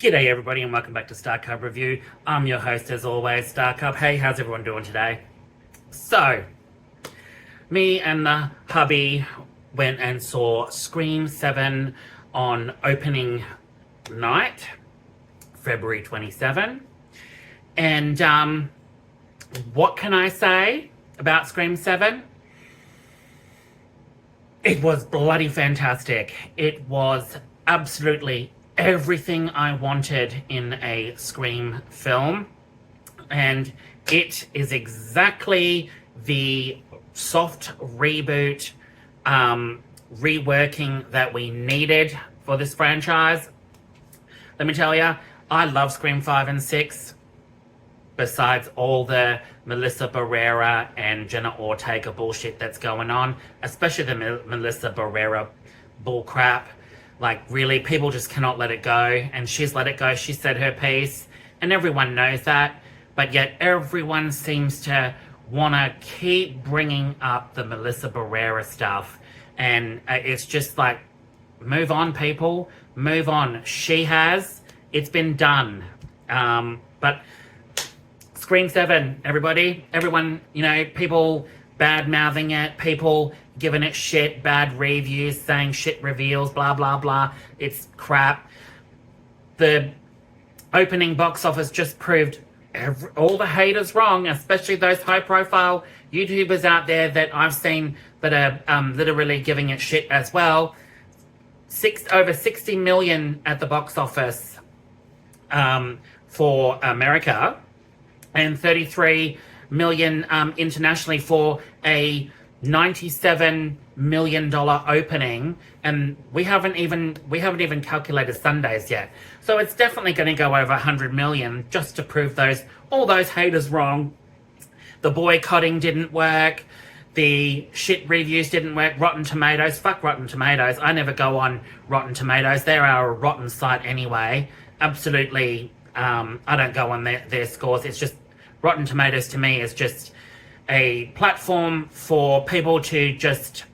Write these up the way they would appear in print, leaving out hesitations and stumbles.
G'day everybody and welcome back to Starcub Review. I'm your host as always, Starcub. Hey, how's everyone doing today? So, me and the hubby went and saw Scream 7 on opening night, February 27. And what can I say about Scream 7? It was bloody fantastic. It was absolutely everything I wanted in a Scream film, and it is exactly the soft reboot, reworking that we needed for this franchise. Let me tell you, I love Scream 5 and 6, besides all the Melissa Barrera and Jenna Ortega bullshit that's going on, especially the Melissa Barrera bullcrap. Like, really, people just cannot let it go, and she's let it go. She said her piece, and everyone knows that, but yet everyone seems to want to keep bringing up the Melissa Barrera stuff, and it's just like, move on, people, move on. It's been done. But Scream 7, everybody, everyone, people bad-mouthing it, people giving it shit, bad reviews, saying shit reveals, blah, blah, blah. It's crap. The opening box office just proved all the haters wrong, especially those high-profile YouTubers out there that I've seen that are literally giving it shit as well. Over 60 million at the box office for America, and 33 million internationally for a $97 million opening, and we haven't even calculated Sundays yet. So it's definitely going to go over 100 million just to prove all those haters wrong. The boycotting didn't work. The shit reviews didn't work. Rotten Tomatoes, fuck Rotten Tomatoes. I never go on Rotten Tomatoes. They are a rotten site anyway. Absolutely, I don't go on their scores. It's just, Rotten Tomatoes to me is just a platform for people to just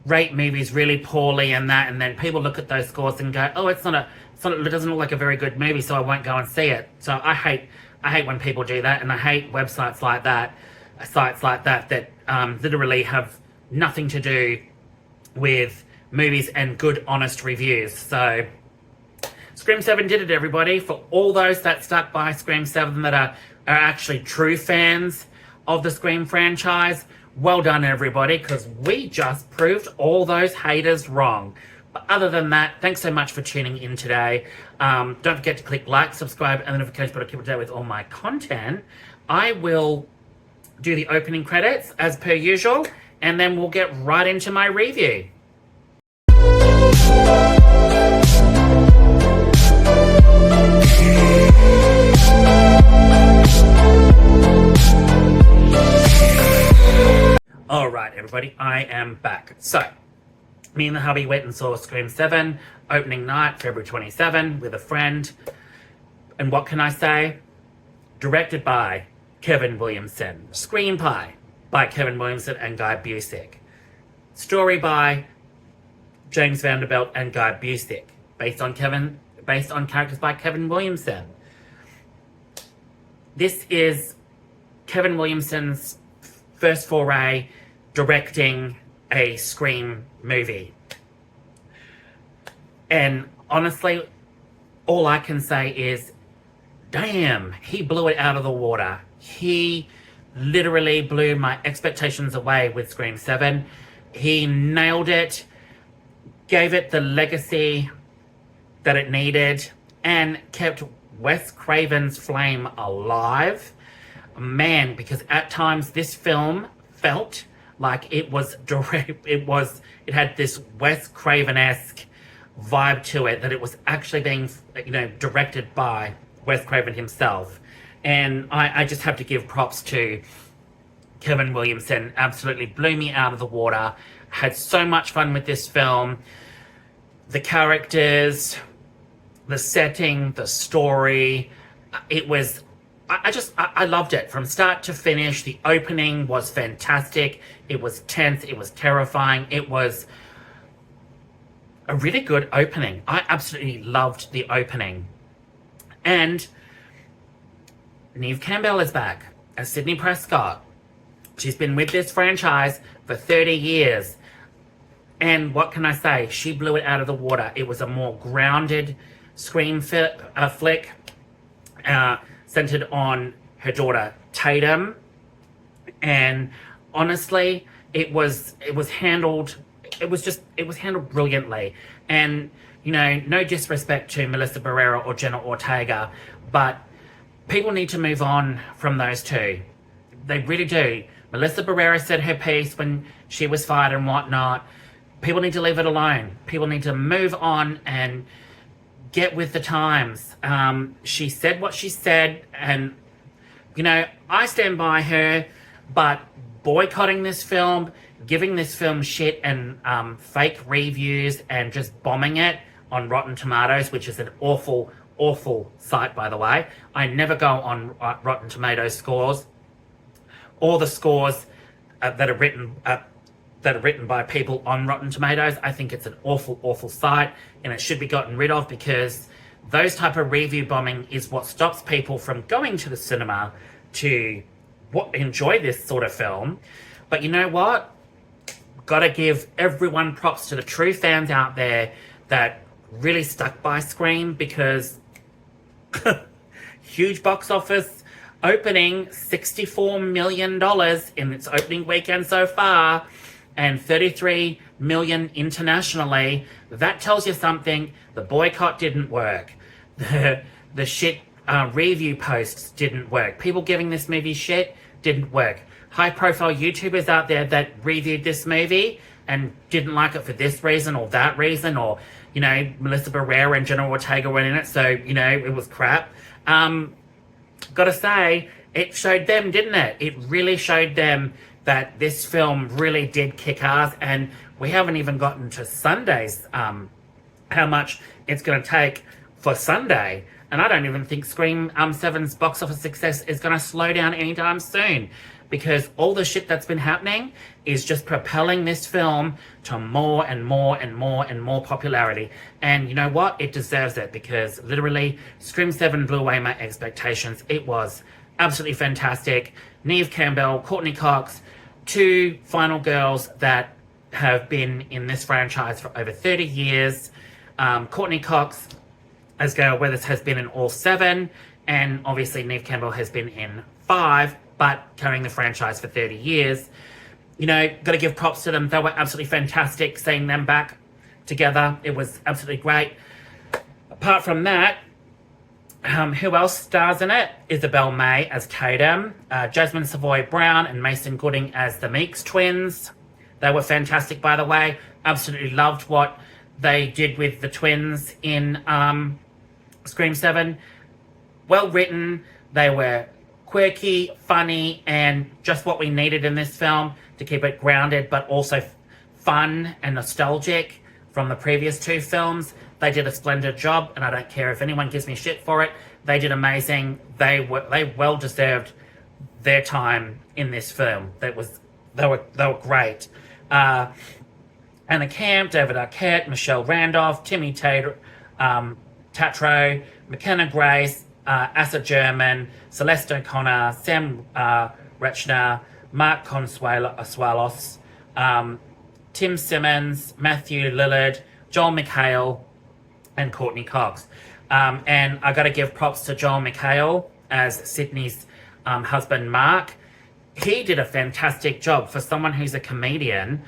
rate movies really poorly and then people look at those scores and go, oh, it doesn't look like a very good movie, so I won't go and see it. So I hate when people do that, and I hate websites like that, that literally have nothing to do with movies and good, honest reviews. So Scream 7 did it, everybody. For all those that stuck by Scream 7 that are actually true fans of the Scream franchise, well done, everybody, because we just proved all those haters wrong. But other than that, thanks so much for tuning in today. Don't forget to click like, subscribe, and the notification bell to keep up to date with all my content. I will do the opening credits as per usual, and then we'll get right into my review. Alright, everybody, I am back. So, me and the hubby went and saw Scream 7, opening night, February 27, with a friend. And what can I say? Directed by Kevin Williamson. Screenplay by Kevin Williamson and Guy Busick. Story by James Vanderbilt and Guy Busick. Based on characters by Kevin Williamson. This is Kevin Williamson's first foray directing a Scream movie. And honestly, all I can say is, damn, he blew it out of the water. He literally blew my expectations away with Scream 7. He nailed it, gave it the legacy that it needed, and kept Wes Craven's flame alive. Man, because at times this film felt like it was direct. It had this Wes Craven-esque vibe to it, that it was actually being, directed by Wes Craven himself. And I just have to give props to Kevin Williamson. Absolutely blew me out of the water. Had so much fun with this film. The characters, the setting, the story. It was, I loved it from start to finish. The opening was fantastic. It was tense. It was terrifying. It was a really good opening. I absolutely loved the opening. And Neve Campbell is back as Sidney Prescott. She's been with this franchise for 30 years. And what can I say? She blew it out of the water. It was a more grounded Scream flick centered on her daughter Tatum. And honestly, it was handled brilliantly. And, you know, no disrespect to Melissa Barrera or Jenna Ortega, but people need to move on from those two. They really do. Melissa Barrera said her piece when she was fired and whatnot. People need to leave it alone. People need to move on and get with the times. She said what she said, and, you know, I stand by her, but boycotting this film, giving this film shit and fake reviews and just bombing it on Rotten Tomatoes, which is an awful, awful site, by the way. I never go on Rotten Tomatoes scores. All the scores that are written by people on Rotten Tomatoes, I think it's an awful, awful site, and it should be gotten rid of, because those type of review bombing is what stops people from going to the cinema to enjoy this sort of film. But you know what? Gotta give everyone props to the true fans out there that really stuck by Scream, because huge box office opening, $64 million in its opening weekend so far, and 33 million internationally. That tells you something. The boycott didn't work. The shit review posts didn't work. People giving this movie shit didn't work. High-profile YouTubers out there that reviewed this movie and didn't like it for this reason or that reason, or, you know, Melissa Barrera and Jenna Ortega were in it, so, you know, it was crap. Gotta say, it showed them, didn't it? It really showed them that this film really did kick ass, and we haven't even gotten to Sunday's, how much it's going to take for Sunday. And I don't even think Scream 7's box office success is going to slow down anytime soon, because all the shit that's been happening is just propelling this film to more and more and more and more popularity. And you know what? It deserves it, because literally Scream 7 blew away my expectations. It was absolutely fantastic. Neve Campbell, Courtney Cox, two final girls that have been in this franchise for over 30 years. Courtney Cox, as Gail Weathers, has been in all 7, and obviously Neve Campbell has been in 5, but carrying the franchise for 30 years. You know, got to give props to them. They were absolutely fantastic seeing them back together. It was absolutely great. Apart from that, who else stars in it? Isabel May as Tatum, Jasmine Savoy Brown and Mason Gooding as the Meeks twins. They were fantastic, by the way. Absolutely loved what they did with the twins in Scream 7. Well written. They were quirky, funny, and just what we needed in this film to keep it grounded, but also fun and nostalgic from the previous 2 films. They did a splendid job, and I don't care if anyone gives me shit for it. They did amazing. They well deserved their time in this film. They were great. Anna Camp, David Arquette, Michelle Randolph, Timmy Tatro, McKenna Grace, Asa German, Celeste O'Connor, Sam Rechner, Mark Consuelos, Tim Simmons, Matthew Lillard, Joel McHale, and Courtney Cox. And I got to give props to Joel McHale as Sydney's husband, Mark. He did a fantastic job for someone who's a comedian,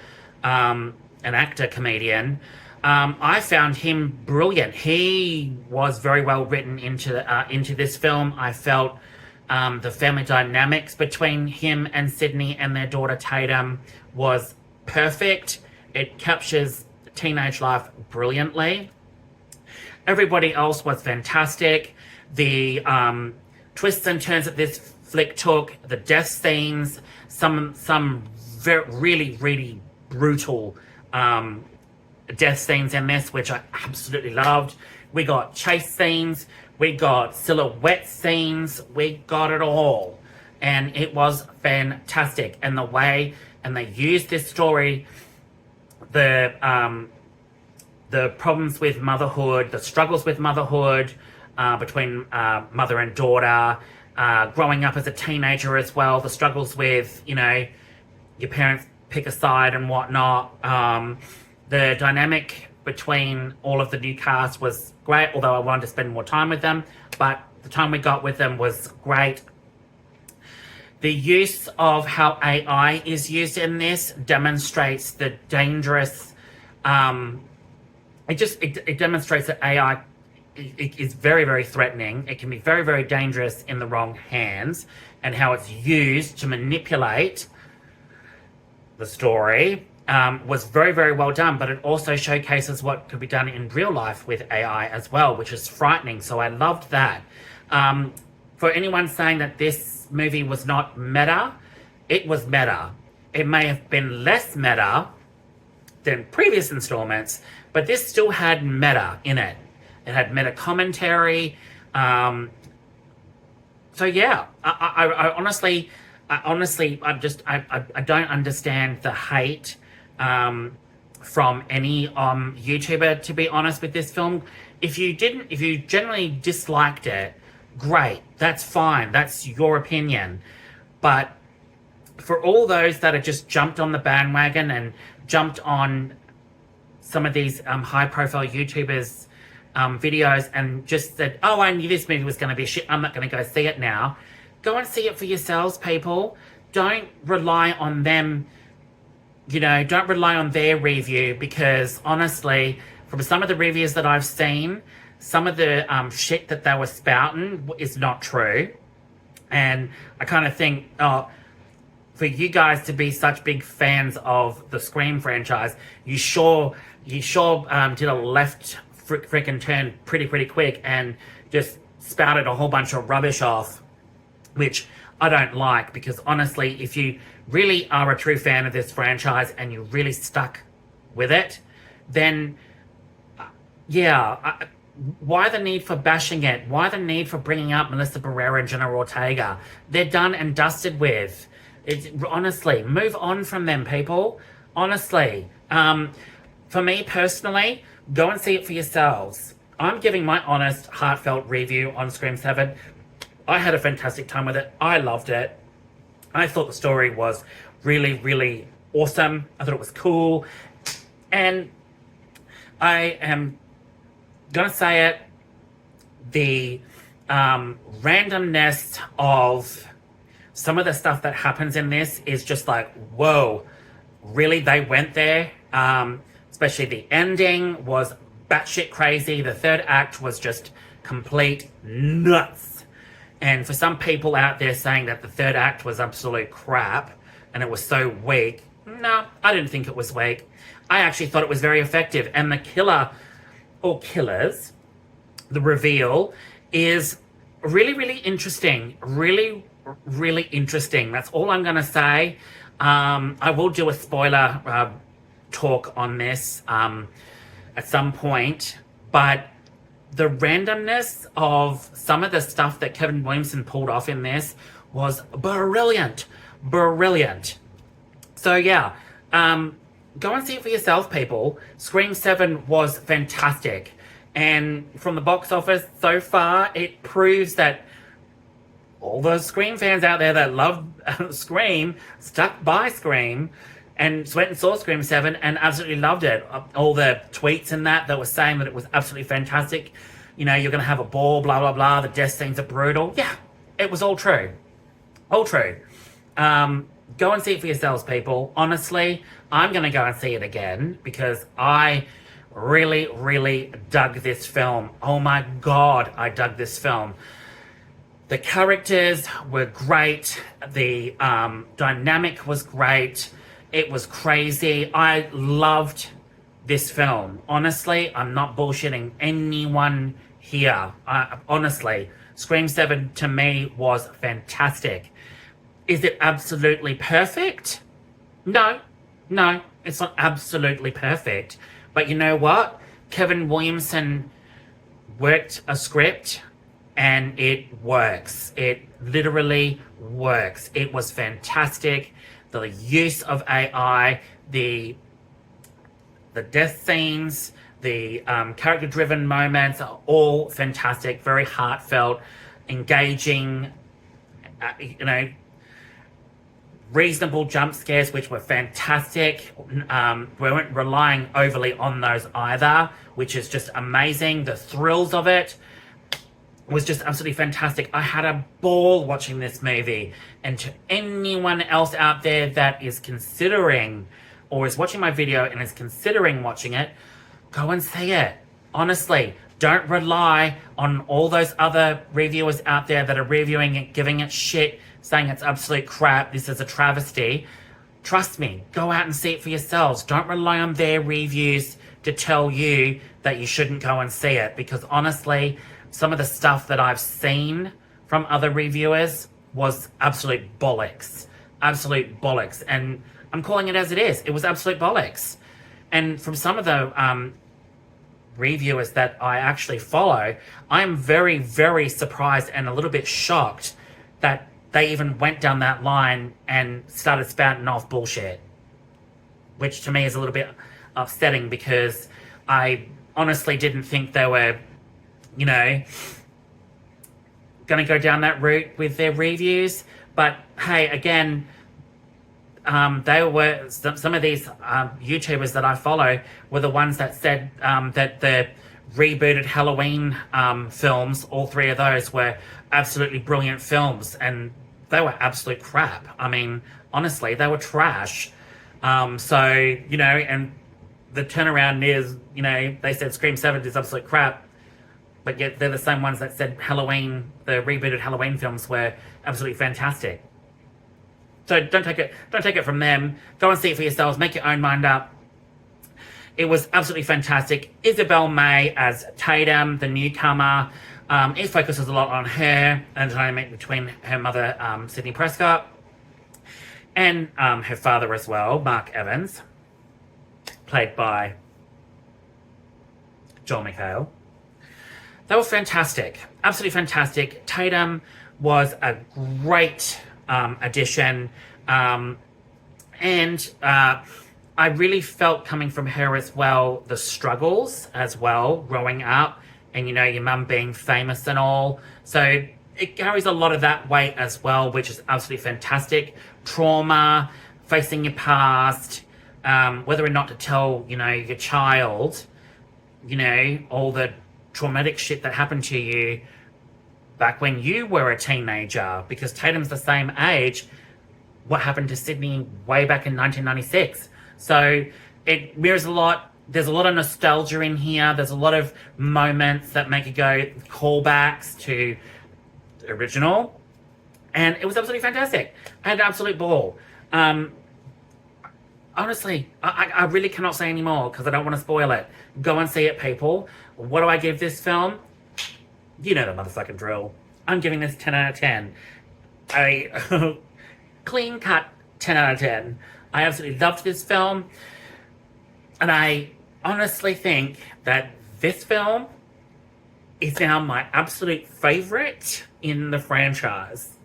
an actor-comedian. I found him brilliant. He was very well written into this film. I felt the family dynamics between him and Sydney and their daughter Tatum was perfect. It captures teenage life brilliantly. Everybody else was fantastic. The twists and turns that this flick took, the death scenes, some really, really brutal death scenes in this, which I absolutely loved. We got chase scenes, we got silhouette scenes, we got it all. And it was fantastic. And the way, and they used this story, the the problems with motherhood, the struggles with motherhood, between mother and daughter, growing up as a teenager as well, the struggles with, you know, your parents pick a side and whatnot. The dynamic between all of the new cast was great, although I wanted to spend more time with them, but the time we got with them was great. The use of how AI is used in this demonstrates the dangerous, it demonstrates that AI is very, very threatening. It can be very, very dangerous in the wrong hands, and how it's used to manipulate the story was very, very well done, but it also showcases what could be done in real life with AI as well, which is frightening. So I loved that. For anyone saying that this movie was not meta, it was meta. It may have been less meta than previous installments, but this still had meta in it. It had meta commentary. So yeah, I honestly, I don't understand the hate from any YouTuber, to be honest, with this film. If you generally disliked it, great, that's fine, that's your opinion. But for all those that have just jumped on the bandwagon and jumped on some of these high profile YouTubers videos and just said, oh, I knew this movie was going to be shit, I'm not going to go see it now. Go and see it for yourselves, people. Don't rely on them, you know, don't rely on their review, because honestly, from some of the reviews that I've seen, some of the shit that they were spouting is not true. And I kind of think, oh, for you guys to be such big fans of the Scream franchise, you sure did a left freaking turn pretty quick and just spouted a whole bunch of rubbish off, which I don't like, because honestly, if you really are a true fan of this franchise and you really stuck with it, then yeah, why the need for bashing it? Why the need for bringing up Melissa Barrera and Jenna Ortega? They're done and dusted with. Honestly, move on from them, people. Honestly. For me personally, go and see it for yourselves. I'm giving my honest, heartfelt review on Scream 7. I had a fantastic time with it. I loved it. I thought the story was really, really awesome. I thought it was cool. And I am gonna say it, the randomness of some of the stuff that happens in this is just like, whoa, really, they went there? Especially the ending was batshit crazy. The third act was just complete nuts. And for some people out there saying that the third act was absolute crap and it was so weak, no, I didn't think it was weak. I actually thought it was very effective. And the killer, or killers, the reveal is really, really interesting. Really, really interesting. That's all I'm going to say. I will do a spoiler talk on this at some point, but the randomness of some of the stuff that Kevin Williamson pulled off in this was brilliant. Brilliant. So yeah, go and see it for yourself, people. Scream 7 was fantastic. And from the box office so far, it proves that all those Scream fans out there that love Scream stuck by Scream and went and saw Scream 7 and absolutely loved it. All the tweets and that were saying that it was absolutely fantastic. You know, you're going to have a ball, blah, blah, blah. The death scenes are brutal. Yeah, it was all true. All true. Go and see it for yourselves, people. Honestly, I'm going to go and see it again because I really, really dug this film. Oh my God, I dug this film. The characters were great. The dynamic was great. It was crazy. I loved this film. Honestly, I'm not bullshitting anyone here. Honestly, Scream 7 to me was fantastic. Is it absolutely perfect? No, it's not absolutely perfect. But you know what? Kevin Williamson worked a script and it works. It literally works. It was fantastic. The use of AI, the death scenes, The character-driven moments are all fantastic, very heartfelt, engaging, reasonable jump scares, which were fantastic. We weren't relying overly on those either, which is just amazing. The thrills of it was just absolutely fantastic. I had a ball watching this movie. And to anyone else out there that is considering or is watching my video and is considering watching it, go and see it. Honestly, don't rely on all those other reviewers out there that are reviewing it, giving it shit, saying it's absolute crap, this is a travesty. Trust me, go out and see it for yourselves. Don't rely on their reviews to tell you that you shouldn't go and see it, because honestly, some of the stuff that I've seen from other reviewers was absolute bollocks. Absolute bollocks. And I'm calling it as it is. It was absolute bollocks. And from some of the reviewers that I actually follow, I'm very, very surprised and a little bit shocked that they even went down that line and started spouting off bullshit. Which to me is a little bit upsetting, because I honestly didn't think they were, going to go down that route with their reviews. But hey, again, they were, some of these YouTubers that I follow were the ones that said that the rebooted Halloween films, all three of those, were absolutely brilliant films, and they were absolute crap. I mean, honestly, they were trash. And the turnaround is, they said Scream 7 is absolute crap, but yet they're the same ones that said Halloween, the rebooted Halloween films, were absolutely fantastic. So don't take it from them. Go and see it for yourselves. Make your own mind up. It was absolutely fantastic. Isabel May as Tatum, the newcomer. It focuses a lot on her and the dynamic between her mother, Sidney Prescott, and her father as well, Mark Evans, played by Joel McHale. They were fantastic. Absolutely fantastic. Tatum was a great addition. And I really felt, coming from her as well, the struggles as well, growing up, and your mum being famous and all. So it carries a lot of that weight as well, which is absolutely fantastic. Trauma, facing your past, whether or not to tell, your child, all the traumatic shit that happened to you back when you were a teenager, because Tatum's the same age what happened to Sydney way back in 1996. So it mirrors a lot. There's a lot of nostalgia in here. There's a lot of moments that make you go, callbacks to the original. And it was absolutely fantastic. I had an absolute ball. Honestly, I really cannot say any more because I don't want to spoil it. Go and see it, people. What do I give this film? You know the motherfucking drill. I'm giving this 10 out of 10. A clean cut 10 out of 10. I absolutely loved this film. And I honestly think that this film is now my absolute favorite in the franchise.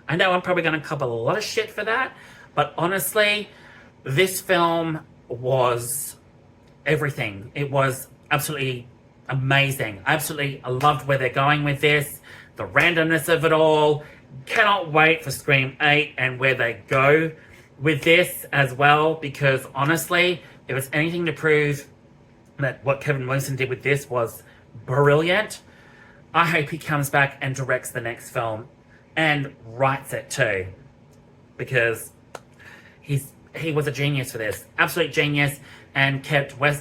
I know I'm probably going to cop a lot of shit for that, but honestly, this film was everything. It was absolutely amazing. I loved where they're going with this, the randomness of it all. Cannot wait for Scream 8 and where they go with this as well, because honestly, if it's anything to prove that what Kevin Williamson did with this was brilliant, I hope he comes back and directs the next film and writes it too, because he was a genius for this, absolute genius, and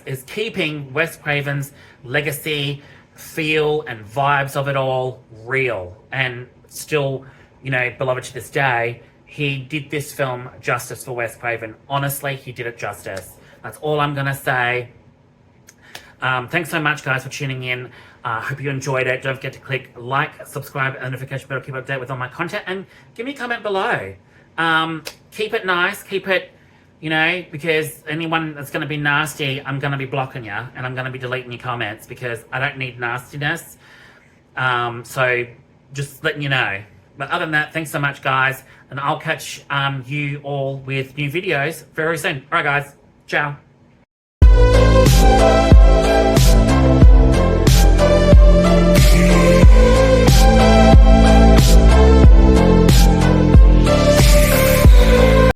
is keeping Wes Craven's legacy, feel, and vibes of it all real, and still, beloved to this day. He did this film justice for Wes Craven. Honestly, he did it justice. That's all I'm gonna say. Thanks so much, guys, for tuning in. Hope you enjoyed it. Don't forget to click like, subscribe, and notification bell to keep up to date with all my content, and give me a comment below. Keep it nice, keep it, because anyone that's going to be nasty, I'm going to be blocking you, and I'm going to be deleting your comments, because I don't need nastiness. So just letting you know. But other than that, thanks so much, guys, and I'll catch you all with new videos very soon. Alright, guys. Ciao.